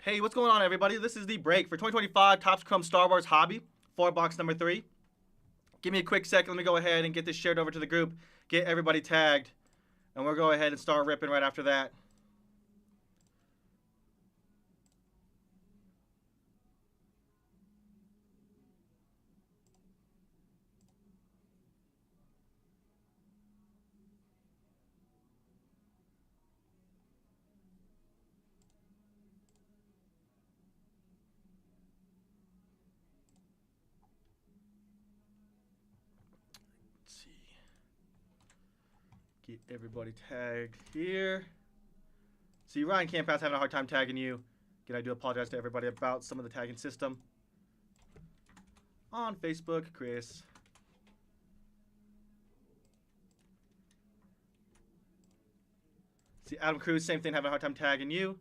Hey, what's going on, everybody? This is the break for 2025 Topps Chrome Star Wars Hobby, 4-box number 3. Give me a quick second. Let me go ahead and get this shared over to the group, get everybody tagged, and we'll go ahead and start ripping right after that. Let's see. Get everybody tagged here. See, Ryan Campass having a hard time tagging you. Again, I do apologize to everybody about some of the tagging system. On Facebook, Chris. See, Adam Cruz, same thing, having a hard time tagging you.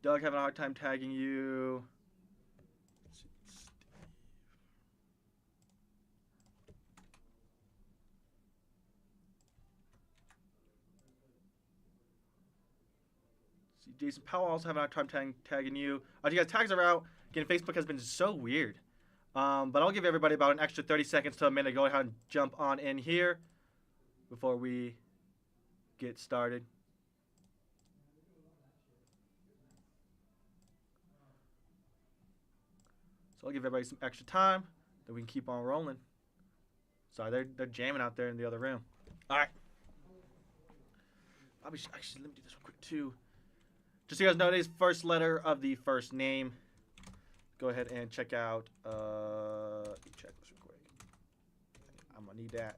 Doug having a hard time tagging you. See, Jason Powell also having a hard time tagging you. You guys, tags are out. Again, Facebook has been so weird. But I'll give everybody about an extra 30 seconds to a minute to go ahead and jump on in here before we get started. So I'll give everybody some extra time that we can keep on rolling. Sorry, they're jamming out there in the other room. All right. Actually, let me do this real quick too. Just so you guys know, today's first letter of the first name. Go ahead and check out. Check this real quick. I'm gonna need that.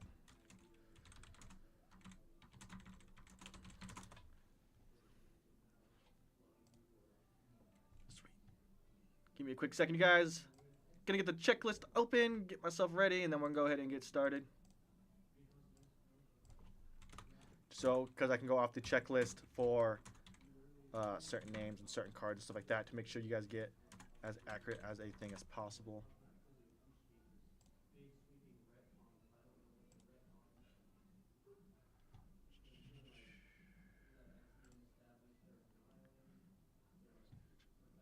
Sweet. Give me a quick second, you guys. Gonna get the checklist open, get myself ready, and then we're gonna go ahead and get started. So, because I can go off the checklist for certain names and certain cards and stuff like that to make sure you guys get as accurate as a thing as possible.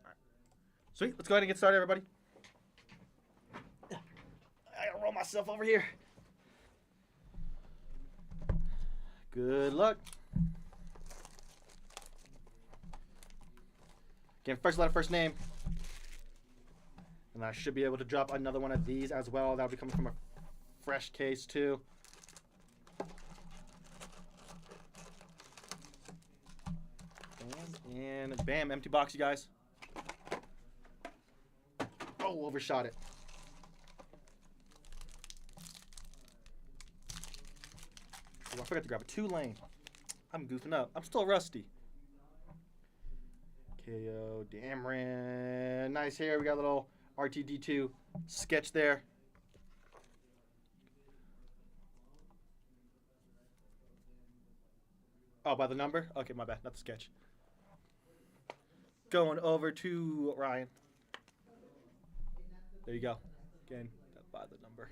All right. Sweet, let's go ahead and get started, everybody. I gotta roll myself over here. Good luck. Again, first letter, first name. And I should be able to drop another one of these as well. That'll be coming from a fresh case too. And bam, empty box, you guys. Oh, overshot it. Oh, I forgot to grab a Tulane. I'm goofing up. I'm still rusty. KO, Dameron. Nice hair. We got a little RTD2 sketch there. Oh, by the number? Okay, my bad. Not the sketch. Going over to Ryan. There you go. Again, by the number.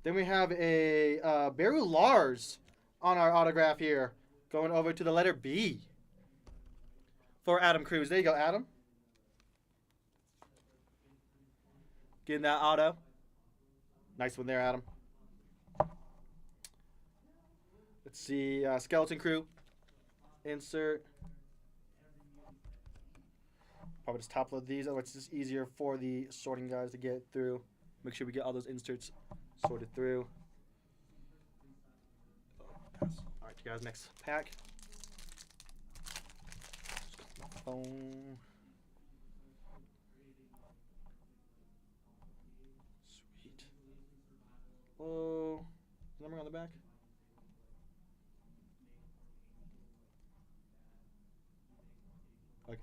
Then we have a Beru Lars on our autograph here. Going over to the letter B. For Adam Cruz. There you go, Adam. Getting that auto. Nice one there, Adam. Let's see. Skeleton Crew. Insert. Probably just top load these. Otherwise, it's just easier for the sorting guys to get through. Make sure we get all those inserts sorted through. All right, you guys, next pack. Phone. Sweet. Whoa. Number on the back. Okay.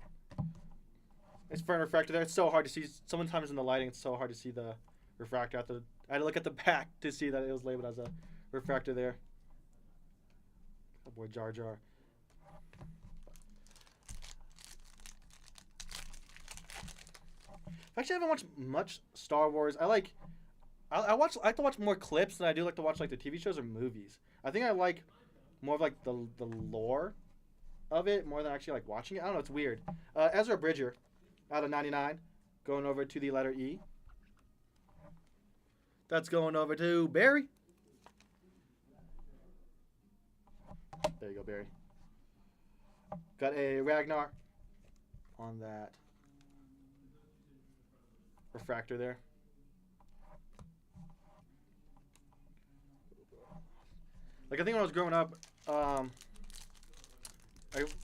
It's for a refractor there. It's so hard to see. Sometimes in the lighting, it's so hard to see the refractor. I had to look at the back to see that it was labeled as a refractor there. Oh boy, Jar Jar. Actually, I haven't watched much Star Wars. I like to watch more clips than I do like to watch like the TV shows or movies. I think I like more of like the lore of it more than actually like watching it. I don't know. It's weird. Ezra Bridger, out of 99, going over to the letter E. That's going over to Barry. There you go, Barry. Got a Ragnar on that refractor there. Like I think when I was growing up, I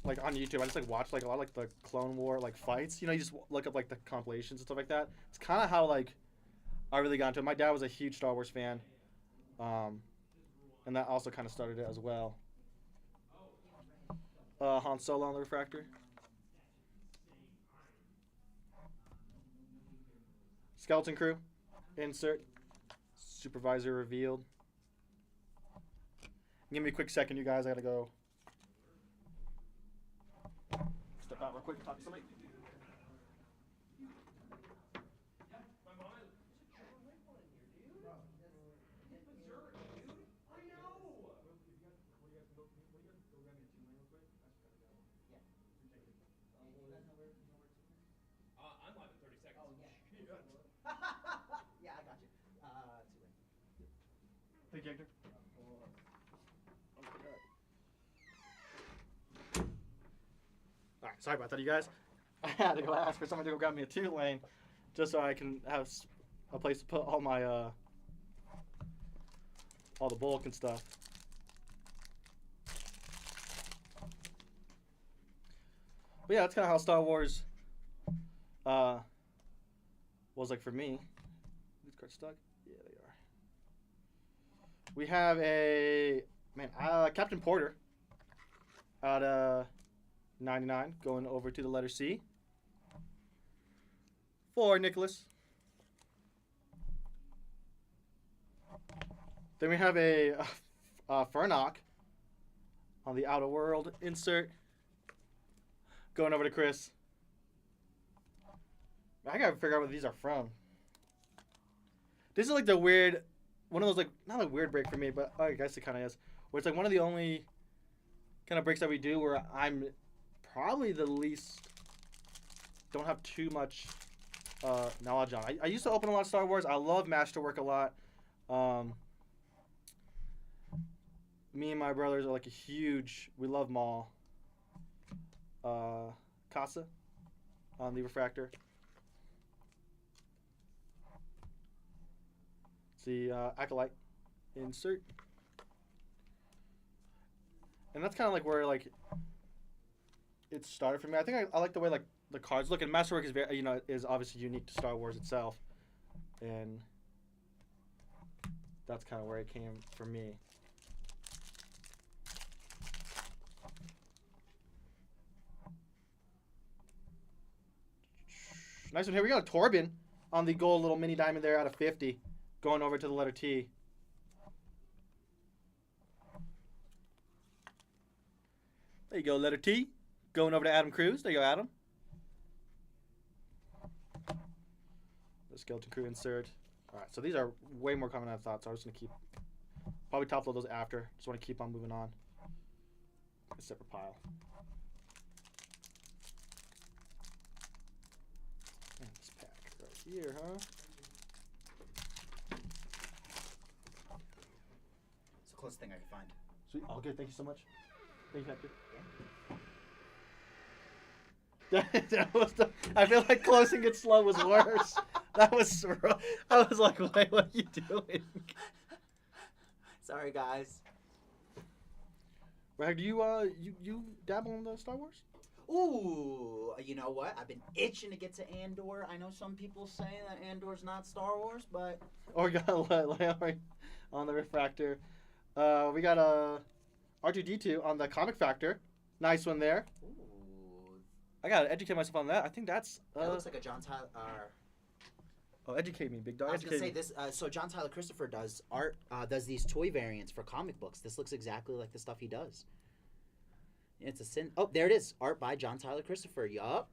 like on YouTube, I just like watched like a lot of like the Clone War like fights. You know, you just look up like the compilations and stuff like that. It's kind of how like I really got into it. My dad was a huge Star Wars fan, and that also kind of started it as well. Han Solo on the refractor. Skeleton Crew, insert. Supervisor revealed. Give me a quick second, you guys. I gotta go. Step out real quick. Talk to somebody. Yeah, I got you. Thank you, Hector. Alright, sorry about that, you guys. I had to go ask for someone to go grab me a 2-lane just so I can have a place to put all my, all the bulk and stuff. But yeah, that's kind of how Star Wars, was like for me. These cards stuck? Yeah, they are. We have a, Captain Porter out of 99 going over to the letter C for Nicholas. Then we have a Furnock on the Outer World insert going over to Chris. I gotta figure out what these are from. This is like the weird, one of those like, not a weird break for me, but I guess it kind of is. Where it's like one of the only kind of breaks that we do where I'm probably the least, don't have too much knowledge on. I used to open a lot of Star Wars. I love Masterwork a lot. Me and my brothers are like a huge, we love Maul. Casa on the refractor. It's the Acolyte insert. And that's kind of like where like it started for me. I think I like the way like the cards look, and Masterwork is very, is obviously unique to Star Wars itself, and that's kind of where it came for me. Nice one here. We got a Torben on the gold little mini diamond there out of 50, going over to the letter T. There you go, letter T. Going over to Adam Cruz. There you go, Adam. The Skeleton Crew insert. All right, so these are way more common than I thought, so I'm just going to keep, probably top load those after. Just want to keep on moving on. A separate pile. And this pack right here, huh? It's the closest thing I can find. Sweet. All good. Thank you so much. Thank you, Hector. I feel like closing it slow was worse. That was rough. I was like, wait, what are you doing? Sorry, guys. Rag, do you dabble in the Star Wars? Ooh, you know what? I've been itching to get to Andor. I know some people say that Andor's not Star Wars, but... Or we got Leia on the refractor. We got a R2-D2 on the Comic Factor. Nice one there. Ooh. I gotta educate myself on that. I think that's... That looks like a John Tyler... Oh, educate me, big dog. I was gonna say this. So John Tyler Christopher does art, does these toy variants for comic books. This looks exactly like the stuff he does. It's a sin. Oh, there it is. Art by John Tyler Christopher. Yup.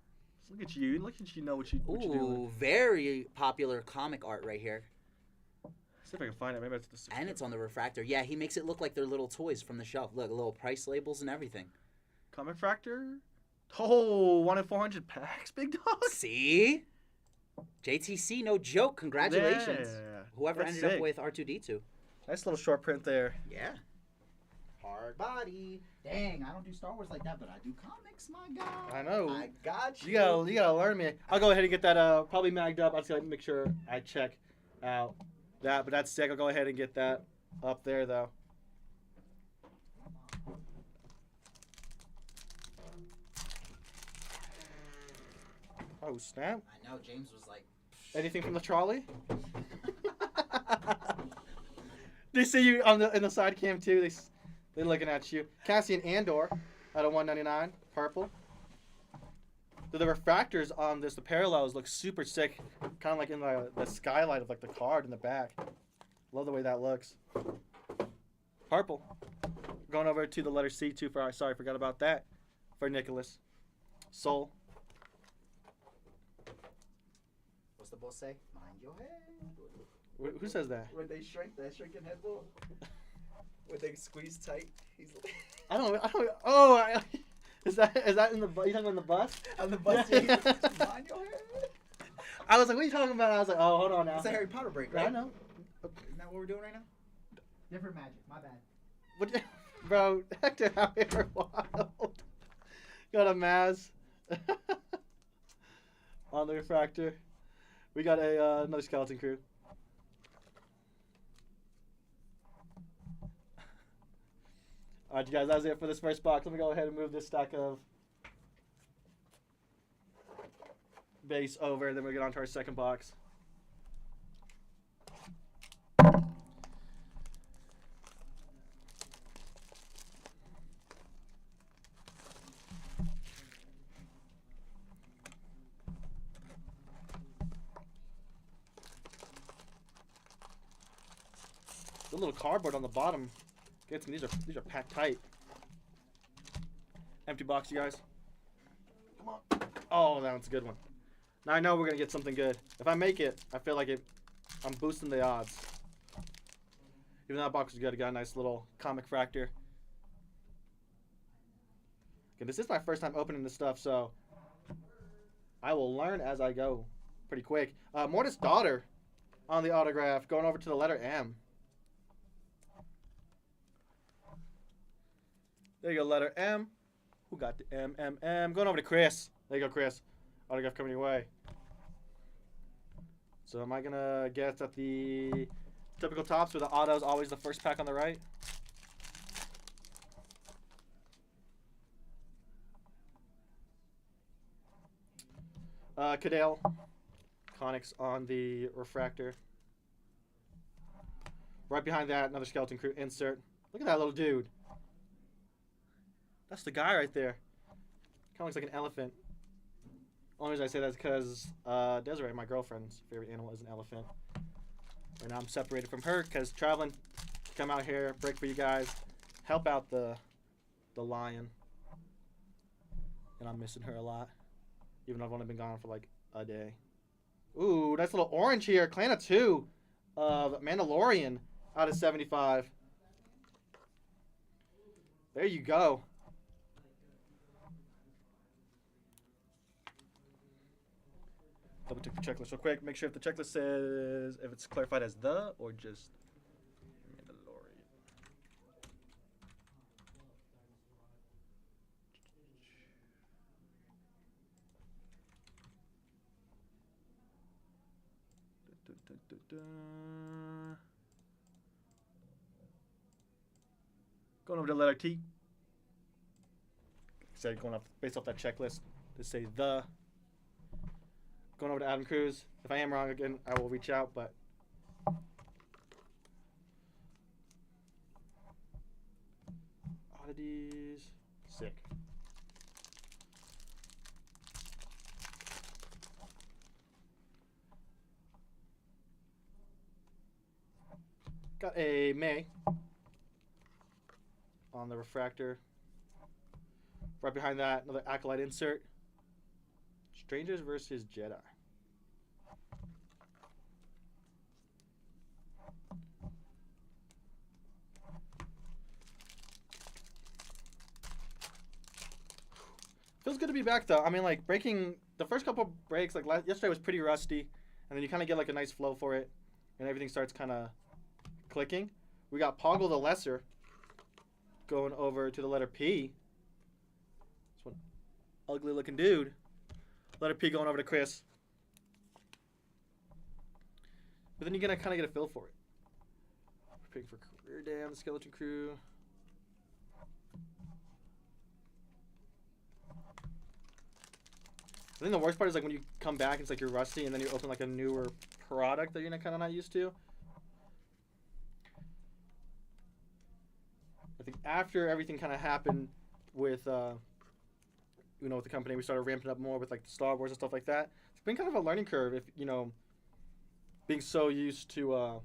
Look at you. Look at you know what you're doing. Ooh, very popular comic art right here. See if I can find it. Maybe it's the 6. And it's on the refractor. Yeah, he makes it look like they're little toys from the shelf. Look, little price labels and everything. Comic Fractor. Oh, 1 in 400 packs, big dog. See? JTC, no joke. Congratulations. Yeah, Whoever that's ended up sick. with R2D2. Nice little short print there. Yeah. Hard body. Dang, I don't do Star Wars like that, but I do comics, my guy. I know. I got you. You gotta learn me. I'll go ahead and get that probably magged up. I'll just make sure I check out that, but that's sick. I'll go ahead and get that up there though. Oh snap! I know, James was like... Anything from the trolley? They see you on in the side cam too. They're looking at you. Cassian Andor out of 199, purple. The refractors on this, the parallels look super sick, kind of like in the skylight of like the card in the back. Love the way that looks. Purple. Going over to the letter C too. Sorry, forgot about that. For Nicholas. Soul. What's the boss say? Mind your head. Who says that? When they shrink, that shrinking head will. When they squeeze tight, he's. I don't. Oh, is that in the? You talking about the bus? On the bus, yeah. Mind your head. I was like, what are you talking about? I was like, oh, hold on now. It's a Harry Potter break, Yeah, right? I know. Isn't that what we're doing right now? Different magic. My bad. What, bro, Hector out here wild. Got a Maz on the refractor. We got another skeleton crew. Alright, you guys, that was it for this first box. Let me go ahead and move this stack of base over, then we'll get on to our second box. The little cardboard on the bottom gets me. These are packed tight. Empty box, you guys. Come on. Oh, that one's a good one. Now I know we're gonna get something good. If I make it, I feel like I'm boosting the odds. Even though that box is good, I got a nice little comic fractor. Okay, this is my first time opening this stuff, so I will learn as I go pretty quick. Mortis' daughter on the autograph, going over to the letter M. There you go, letter M. Who got the M? Going over to Chris. There you go, Chris. Autograph coming your way. So am I going to guess at the typical tops where the auto is always the first pack on the right? Cadale. Conics on the refractor. Right behind that, another skeleton crew insert. Look at that little dude. That's the guy right there. Kind of looks like an elephant. Only reason I say that is because Desiree, my girlfriend's favorite animal, is an elephant. Right now I'm separated from her because traveling, come out here, break for you guys, help out the lion. And I'm missing her a lot, even though I've only been gone for like a day. Ooh, nice little orange here. Clan of 2 of Mandalorian out of 75. There you go. Double check the checklist real quick. Make sure if the checklist says, if it's clarified as the or just Mandalorian. Going over to letter T. Say going off based off that checklist to say the. Going over to Adam Cruz. If I am wrong again, I will reach out, but oddities, sick. Got a May on the refractor. Right behind that, another Acolyte insert. Strangers versus Jedi. Feels good to be back though. I mean, like breaking the first couple breaks, like yesterday was pretty rusty, and then you kind of get like a nice flow for it, and everything starts kind of clicking. We got Poggle the Lesser going over to the letter P. This one, ugly looking dude. Letter P going over to Chris. But then you're gonna kind of get a feel for it. We're picking for Career Dam, the Skeleton Crew. I think the worst part is like when you come back, it's like you're rusty, and then you open like a newer product that you're kind of not used to. I think after everything kind of happened with, with the company, we started ramping up more with like Star Wars and stuff like that. It's been kind of a learning curve if, being so used to,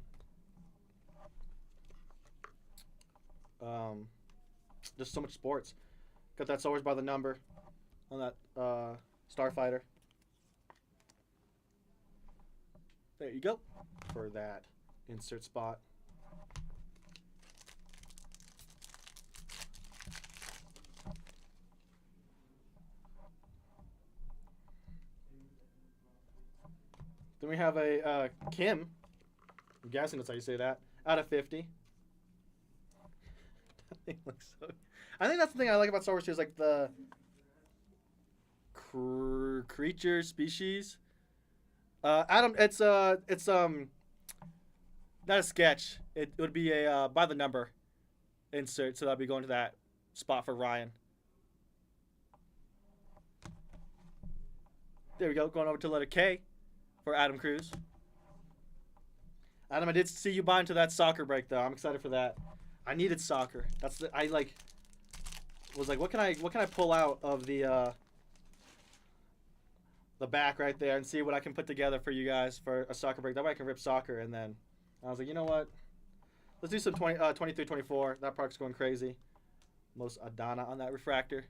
just so much sports. Got that Star Wars by the number on that, Starfighter. There you go for that insert spot. Then we have a Kim. I'm guessing that's how you say that. Out of 50. That thing looks so. I think that's the thing I like about Star Wars too, is like the creature species. Adam, it's not a sketch. It would be a by the number insert, so that'll be going to that spot for Ryan. There we go, going over to letter K for Adam Cruz. Adam, I did see you buy into that soccer break though. I'm excited for that. I needed soccer. Was like, what can I pull out of the back right there and see what I can put together for you guys for a soccer break. That way I can rip soccer. And then I was like, you know what? Let's do some 23-24. That park's going crazy. Most Adana on that refractor.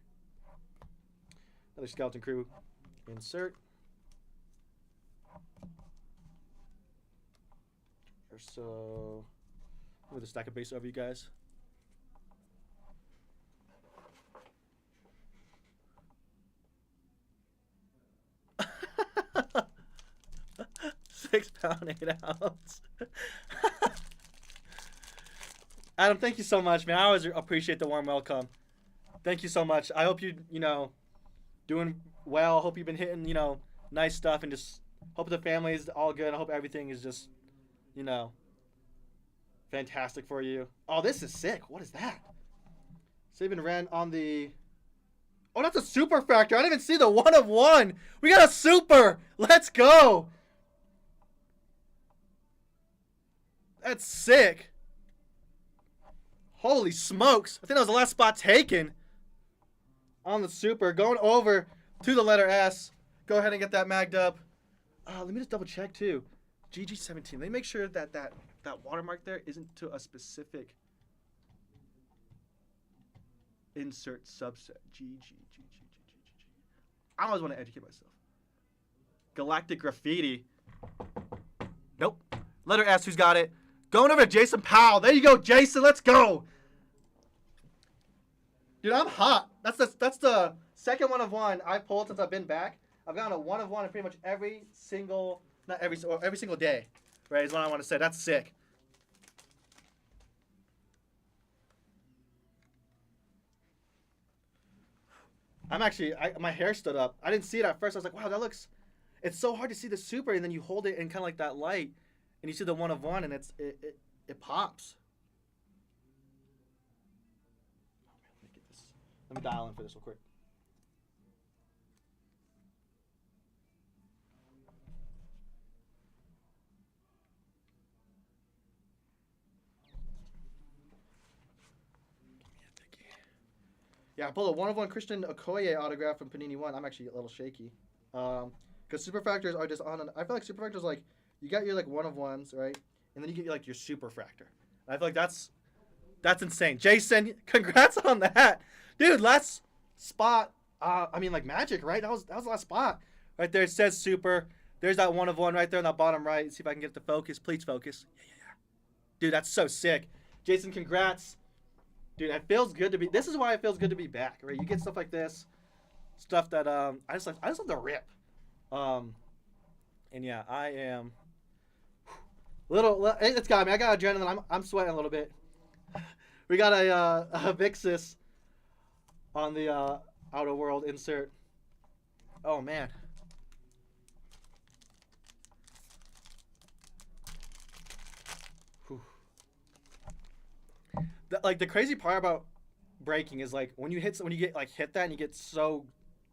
Another Skeleton Crew insert. Or so. With a stack of base over you guys. £6, 8 ounce. Adam, thank you so much, man. I always appreciate the warm welcome. Thank you so much. I hope you, doing well. Hope you've been hitting, nice stuff, and just hope the family is all good. I hope everything is just, fantastic for you. Oh, this is sick. What is that? Saban ran on the... Oh, that's a super factor. I didn't even see the 1 of 1. We got a super. Let's go. That's sick. Holy smokes. I think that was the last spot taken on the super. Going over to the letter S. Go ahead and get that magged up. Let me just double check too. GG17. Let me make sure that watermark there isn't to a specific insert subset. GG. I always want to educate myself. Galactic Graffiti. Nope. Letter S, who's got it? Going over to Jason Powell. There you go, Jason. Let's go. Dude, I'm hot. That's the second 1 of 1 I've pulled since I've been back. I've gotten a 1 of 1 in pretty much every single day. Right, is what I want to say. That's sick. My hair stood up. I didn't see it at first. I was like, wow, it's so hard to see the super, and then you hold it in kind of like that light, and you see the 1 of 1, and it pops. Let me get this. Let me dial in for this real quick. Yeah, I pulled a 1 of 1 Christian Okoye autograph from Panini One. I'm actually a little shaky. Because super factors are just on I feel like super factors, like, you got your, like, 1 of 1s, right? And then you get, like, your super fractor. I feel like that's insane. Jason, congrats on that. Dude, last spot, like, magic, right? That was the last spot. Right there, it says super. There's that 1 of 1 right there on the bottom right. See if I can get it to focus. Please focus. Yeah. Dude, that's so sick. Jason, congrats. Dude, it feels good to be. This is why it feels good to be back, right? You get stuff like this, stuff that I just love to rip. And yeah, I am it's got me. I got adrenaline. I'm sweating a little bit. We got a Vixis on the Outer World insert. Oh man. The crazy part about breaking is like when you get like hit that and you get so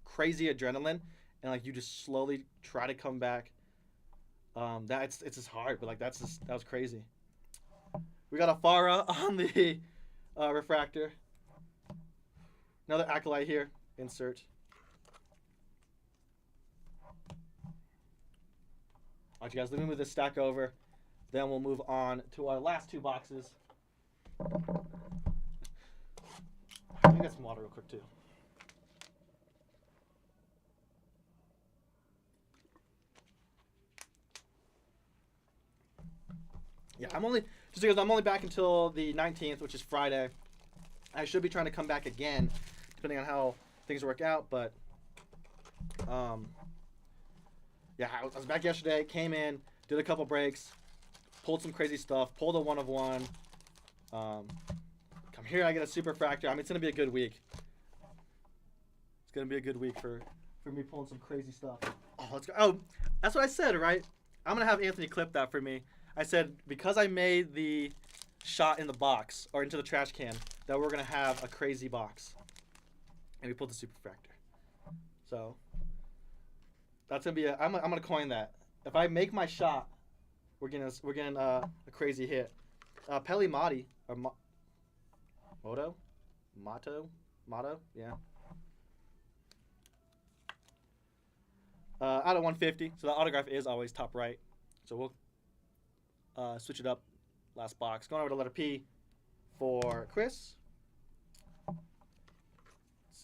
crazy adrenaline and like you just slowly try to come back. It's just hard, but like that was crazy. We got a Farah on the refractor. Another Acolyte here. Insert. Alright, you guys, let me move this stack over. Then we'll move on to our last 2 boxes. Let me get some water real quick, too. Yeah, I'm only back until the 19th, which is Friday. I should be trying to come back again, depending on how things work out. But, yeah, I was back yesterday. Came in, did a couple breaks, pulled some crazy stuff, pulled a 1 of 1. Come here, I get a super fractor. I mean, it's gonna be a good week. It's gonna be a good week for me pulling some crazy stuff. Oh, let's go. Oh, that's what I said, right? I'm gonna have Anthony clip that for me. I said because I made the shot in the box or into the trash can that we're gonna have a crazy box, and we pulled the super fractor. So that's gonna be I'm gonna coin that. If I make my shot, we're getting a crazy hit. Peli Mati or Motto, yeah. Out of 150, so the autograph is always top right. So we'll switch it up. Last box. Going over to letter P for Chris. Let's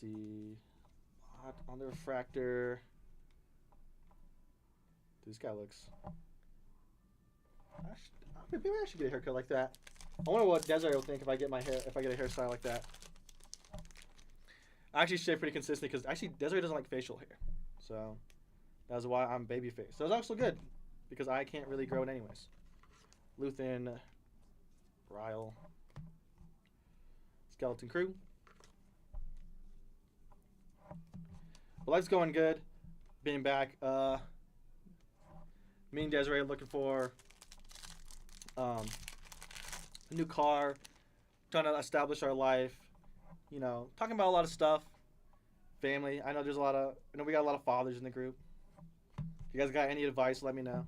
see. On the refractor. This guy looks. Maybe I should get a haircut like that. I wonder what Desiree will think if I get a hairstyle like that. I actually shave pretty consistently because actually Desiree doesn't like facial hair, so that's why I'm baby face. So it's also good because I can't really grow it anyways. Luthen, Ryle, Skeleton Crew. Well, life's going good. Being back. Me and Desiree are looking for a new car, trying to establish our life, you know, talking about a lot of stuff, family. I know we got a lot of fathers in the group. If you guys got any advice, let me know.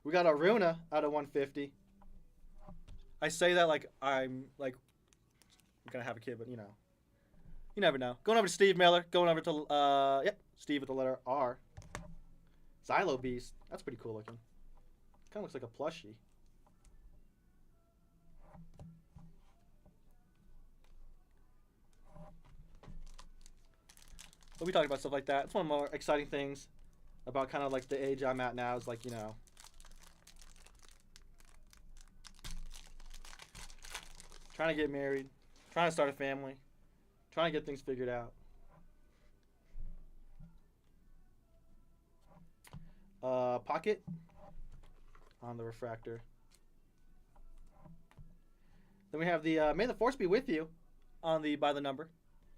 We got a Runa out of 150. I say that like I'm gonna have a kid, but you know, you never know. Going over to Steve Miller, going over to Steve with the letter R. Xylo Beast, that's pretty cool looking. Kind of looks like a plushie. We'll be talking about stuff like that. It's one of the more exciting things about kind of like the age I'm at now is like, you know, trying to get married, trying to start a family, trying to get things figured out. Pocket on the refractor. Then we have the May the Force be with you on the by the number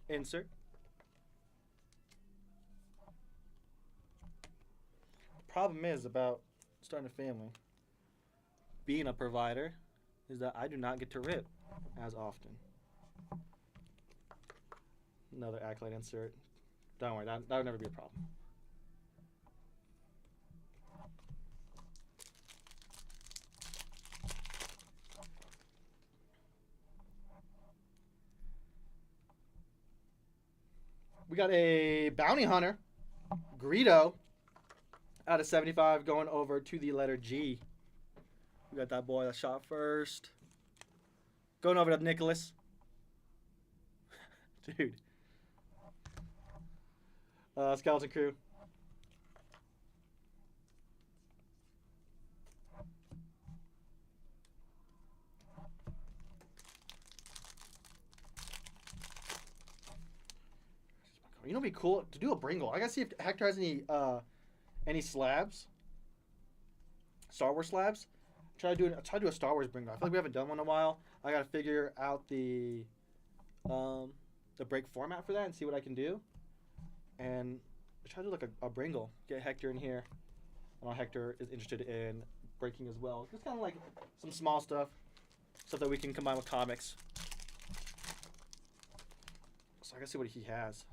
insert. The problem is about starting a family, being a provider, is that I do not get to rip as often. Another Acolyte insert. Don't worry, that would never be a problem. We got a Bounty Hunter, Greedo, out of 75, going over to the letter G. We got that boy that shot first. Going over to Nicholas. Dude. Skeleton Crew. know, it'd be cool to do a Bringle. I gotta see if Hector has any slabs. Star Wars slabs. Try to do a Star Wars Bringle. I feel like we haven't done one in a while. I gotta figure out the break format for that and see what I can do. And try to do like a Bringle. Get Hector in here. I know Hector is interested in breaking as well. Just kind of like some small stuff that we can combine with comics. So I gotta see what he has.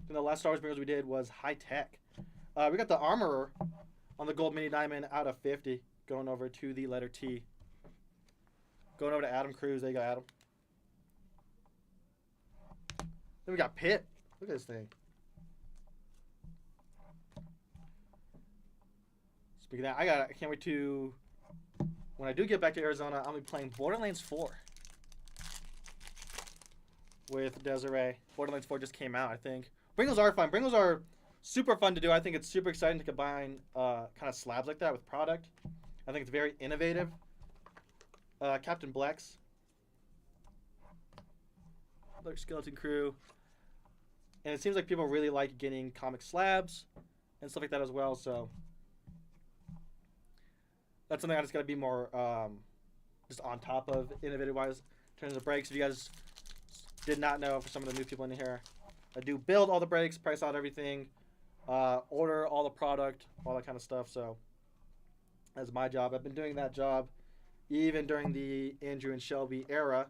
And the last Star Wars Bringles we did was high tech. We got the Armorer on the gold mini diamond out of 50, going over to the letter T. Going over to Adam Cruz. There you go, Adam. Then we got Pitt. Look at this thing. Speaking of that, I can't wait to, when I do get back to Arizona, I'll be playing Borderlands 4 with Desiree. Borderlands 4 just came out, I think. Bringles are fun. Bringles are super fun to do. I think it's super exciting to combine kind of slabs like that with product. I think it's very innovative. Captain Blex. Another Skeleton Crew. And it seems like people really like getting comic slabs and stuff like that as well, so that's something I just got to be more just on top of innovative-wise in terms of breaks. If you guys did not know, for some of the new people in here, I do build all the breaks, price out everything, order all the product, all that kind of stuff, so that's my job. I've been doing that job even during the Andrew and Shelby era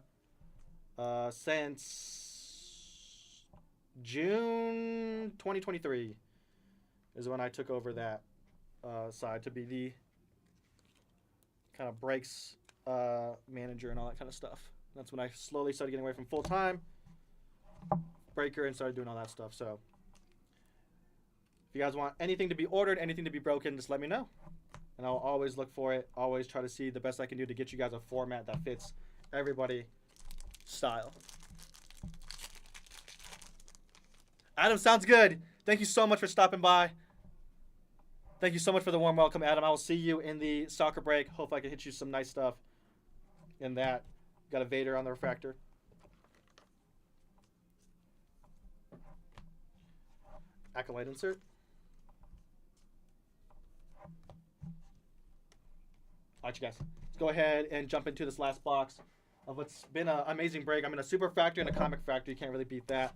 since June 2023 is when I took over that side to be the kind of breaks manager and all that kind of stuff. That's when I slowly started getting away from full-time breaker and started doing all that stuff. So if you guys want anything to be ordered, anything to be broken, just let me know. And I'll always look for it, always try to see the best I can do to get you guys a format that fits everybody style. Adam, sounds good. Thank you so much for stopping by. Thank you so much for the warm welcome, Adam. I will see you in the soccer break. Hope I can hit you some nice stuff in that. Got a Vader on the refractor. Acolyte insert. All right, you guys. Let's go ahead and jump into this last box of what's been an amazing break. I'm in a super factory and a comic factory. You can't really beat that.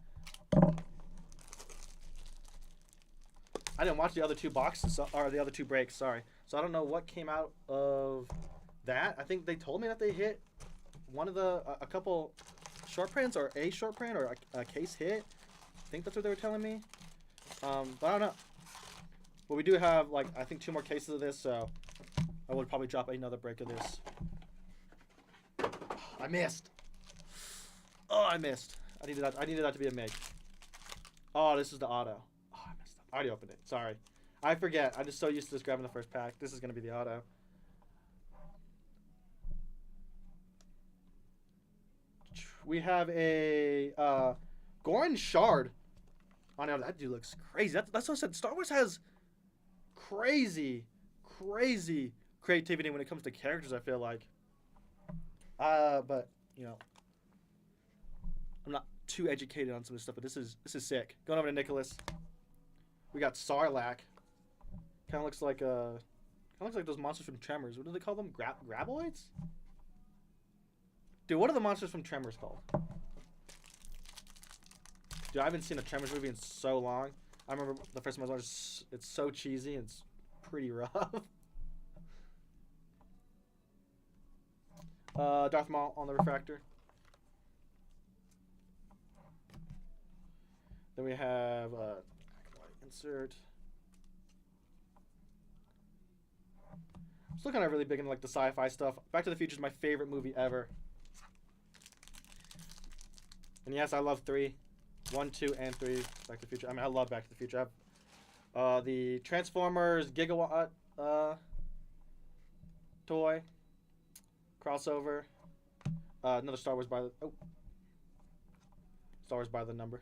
I didn't watch the other two boxes, or the other two breaks, sorry. So I don't know what came out of that. I think they told me that they hit one of the, a couple short prints, or a short print, or a case hit. I think that's what they were telling me. But I don't know. But we do have, like, I think 2 more cases of this, so I would probably drop another break of this. I missed. Oh, I missed. I needed that to be a MIG. Oh, this is the auto. Oh, I messed up. I already opened it. Sorry. I forget. I'm just so used to just grabbing the first pack. This is going to be the auto. We have a Goran Shard. Oh, no, that dude looks crazy. That's what I said. Star Wars has crazy creativity when it comes to characters, I feel like. But, you know, I'm not too educated on some of this stuff, but this is sick. Going over to Nicholas. We got Sarlacc. Kind of looks like those monsters from Tremors. What do they call them? Graboids? Dude, what are the monsters from Tremors called? Dude, I haven't seen a Tremors movie in so long. I remember the first time I was watching, it's so cheesy and it's pretty rough. Darth Maul on the refractor. Then we have insert. I'm still kind of really big into like the sci-fi stuff. Back to the Future is my favorite movie ever. And yes, I love 3. 1, 2, and 3. Back to the Future. I mean, I love Back to the Future. I have the Transformers Gigawatt toy. Crossover. Another Star Wars by the number.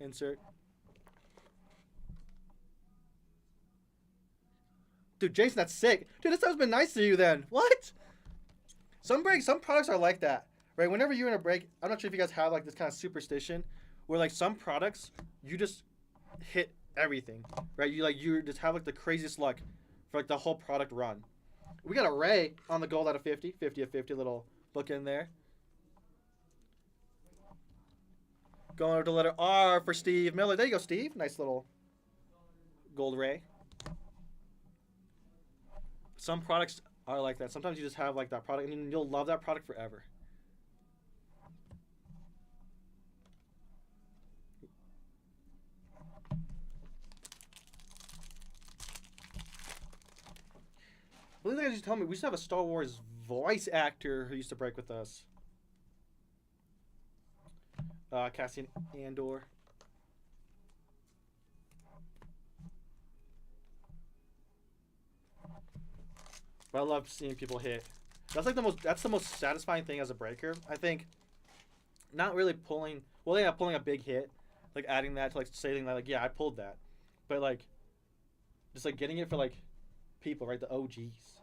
Insert. Dude, Jason, that's sick. Dude, this has been nice to you then. What? Some products are like that. right? Whenever you're in a break, I'm not sure if you guys have like this kind of superstition where like some products you just hit everything, right? You just have like the craziest luck for like the whole product run. We got a Ray on the gold out of 50, 50 of 50, little book in there. Going over to letter R for Steve Miller. There you go, Steve. Nice little gold Ray. Some products are like that. Sometimes you just have like that product and you'll love that product forever. I believe they just told me we used to have a Star Wars voice actor who used to break with us. Cassian Andor. But I love seeing people hit. That's like the most satisfying thing as a breaker. I think not really pulling, well, yeah, pulling a big hit, like adding that to like saying that like, yeah, I pulled that. But like just like getting it for like people, right? The OGs.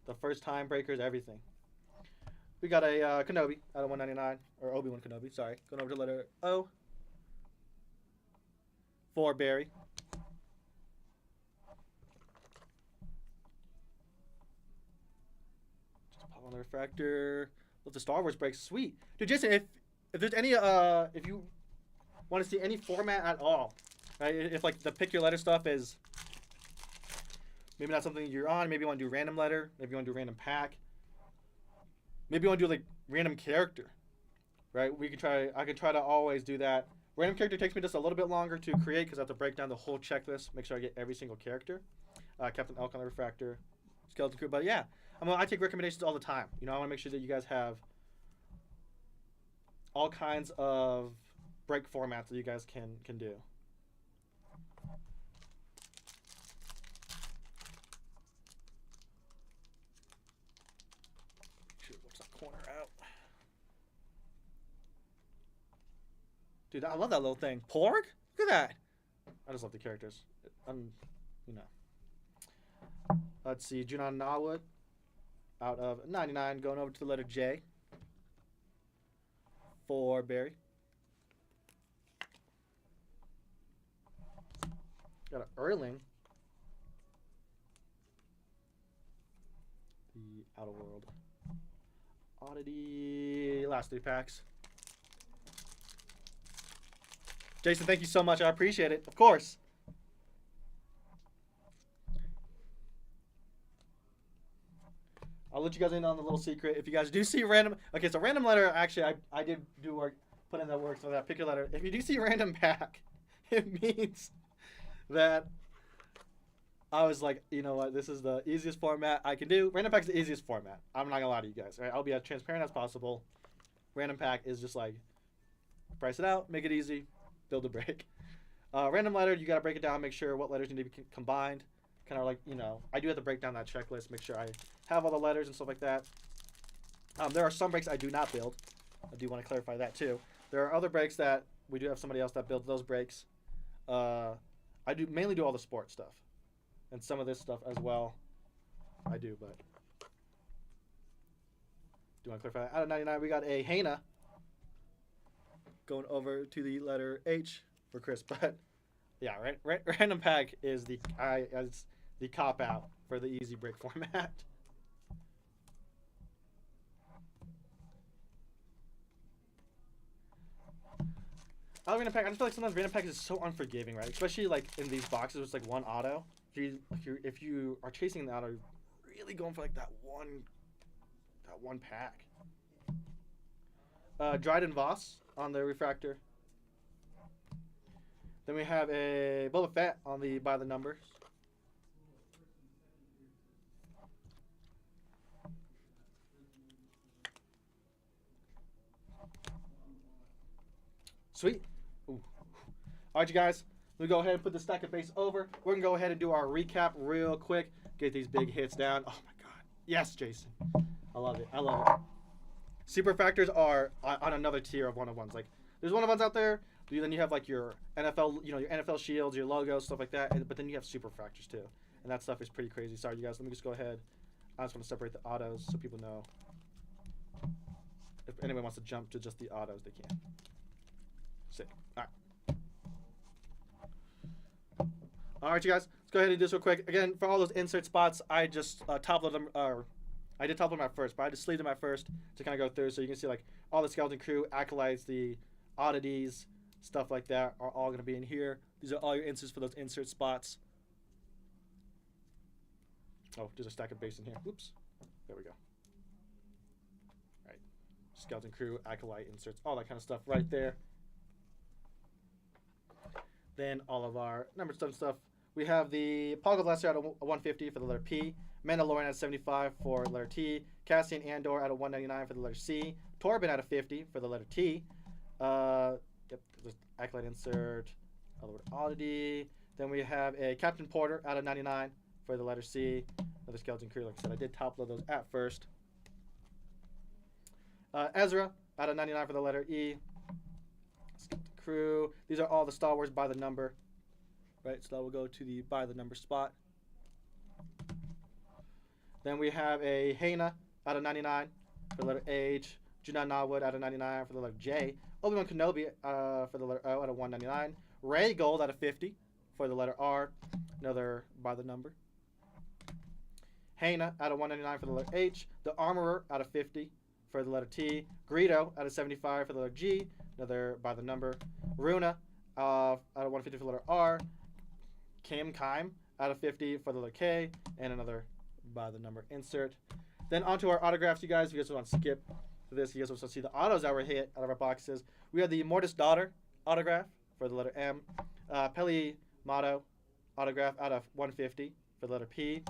The first time breakers, everything. We got a Kenobi out of 199, or Obi-Wan Kenobi, sorry. Going over to letter O. For Barry. Just pop on the refractor. With the Star Wars breaks, sweet. Dude, Jason, if there's any, if you want to see any format at all, right? If like the pick your letter stuff is maybe not something you're on, maybe you want to do random letter, maybe you want to do random pack. Maybe you want to do like random character, right? I could try to always do that. Random character takes me just a little bit longer to create because I have to break down the whole checklist, make sure I get every single character. Captain Elk on the refractor, Skeleton Crew. But yeah, I take recommendations all the time. You know, I want to make sure that you guys have all kinds of break formats that you guys can do. Corner out. Dude, I love that little thing. Porg? Look at that. I just love the characters. You know. Let's see. Junon Nawwood out of 99. Going over to the letter J. For Barry. Got an Erling. The Outer World. Oddity. Last 3 packs. Jason, thank you so much. I appreciate it. Of course. I'll let you guys in on the little secret. If you guys do see random... Okay, so random letter, actually, I did do work, put in that work for that. Pick your letter. If you do see random pack, it means that I was like, you know what, this is the easiest format I can do. Random pack is the easiest format. I'm not gonna lie to you guys. Right? I'll be as transparent as possible. Random pack is just like, price it out, make it easy, build a break. Random letter, you gotta break it down, make sure what letters need to be combined. Kind of like, you know, I do have to break down that checklist, make sure I have all the letters and stuff like that. There are some breaks I do not build. I do want to clarify that too. There are other breaks that we do have somebody else that builds those breaks. I do mainly do all the sports stuff. And some of this stuff as well, I do, but do want to clarify that? Out of 99, we got a Hana going over to the letter H for Chris. But yeah, random pack is the cop out for the easy break format. Random pack. I just feel like sometimes random pack is so unforgiving, right? Especially like in these boxes, it's like one auto. If you are chasing the auto, you're really going for like that one pack. Dryden Voss on the refractor. Then we have a Boba Fett on the by the numbers. Sweet. Ooh. All right, you guys. We go ahead and put the stack of base over. We're going to go ahead and do our recap real quick. Get these big hits down. Oh, my God. Yes, Jason. I love it. I love it. Super factors are on another tier of one-of-ones. Like, there's one-of-ones out there. Then you have, like, your NFL, you know, your NFL shields, your logos, stuff like that. But then you have super factors, too. And that stuff is pretty crazy. Sorry, you guys. Let me just go ahead. I just want to separate the autos so people know if anyone wants to jump to just the autos, they can. Sick. All right. All right, you guys. Let's go ahead and do this real quick. Again, for all those insert spots, I just top-loaded them. I did top-load them at first, but I just sleeved them at first to kind of go through. So you can see like all the skeleton crew, acolytes, the oddities, stuff like that are all going to be in here. These are all your inserts for those insert spots. Oh, there's a stack of base in here. Oops. There we go. All right. Skeleton crew, acolyte inserts, all that kind of stuff right there. Then all of our numbered stuff. We have the Apollo Lesser at a 150 for the letter P. Mandalorian at 75 for the letter T. Cassian Andor at a 199 for the letter C. Torben at a 50 for the letter T. Yep, just acolyte insert, other oddity. Then we have a Captain Porter at a 99 for the letter C. Another skeleton crew, like I said, I did top load those at first. Ezra at a 99 for the letter E. Skeleton crew. These are all the Star Wars by the number. Right, so that will go to the by the number spot. Then we have a Hana out of 99 for the letter H. Junan Nawad out of 99 for the letter J. Obi-Wan Kenobi for the letter O out of 199. Ray Gold out of 50 for the letter R. Another by the number. Hana out of 199 for the letter H. The Armorer out of 50 for the letter T. Greedo out of 75 for the letter G. Another by the number. Runa out of 150 for the letter R. Kim Kime out of 50 for the letter K. And another by the number insert. Then onto our autographs, you guys. If you guys want to skip this, you guys want to see the autos that were hit out of our boxes. We have the Mortis Daughter autograph for the letter M. Peli Motto autograph out of 150 for the letter P.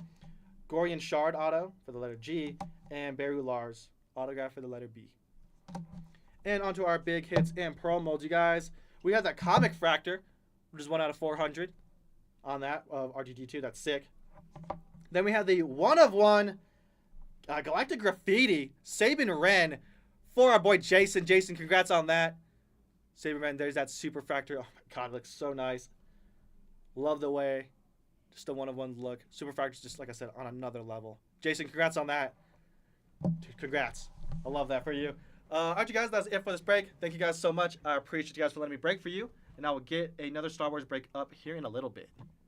Gorian Shard auto for the letter G. And Beru Lars autograph for the letter B. And onto our big hits and pearl molds, you guys. We have that Comic Fractor, which is 1 out of 400 on that of RGG2. That's sick. Then we have the 1-of-1 Galactic Graffiti Sabin Wren for our boy Jason. Jason, congrats on that. Sabin Wren, there's that Super Fractor. Oh my god, it looks so nice. Love the way just the 1-of-1 look. Super Fractor's just, like I said, on another level. Jason, congrats on that. Dude, congrats. I love that for you. All right, you guys, that's it for this break. Thank you guys so much. I appreciate you guys for letting me break for you. And I will get another Star Wars break up here in a little bit.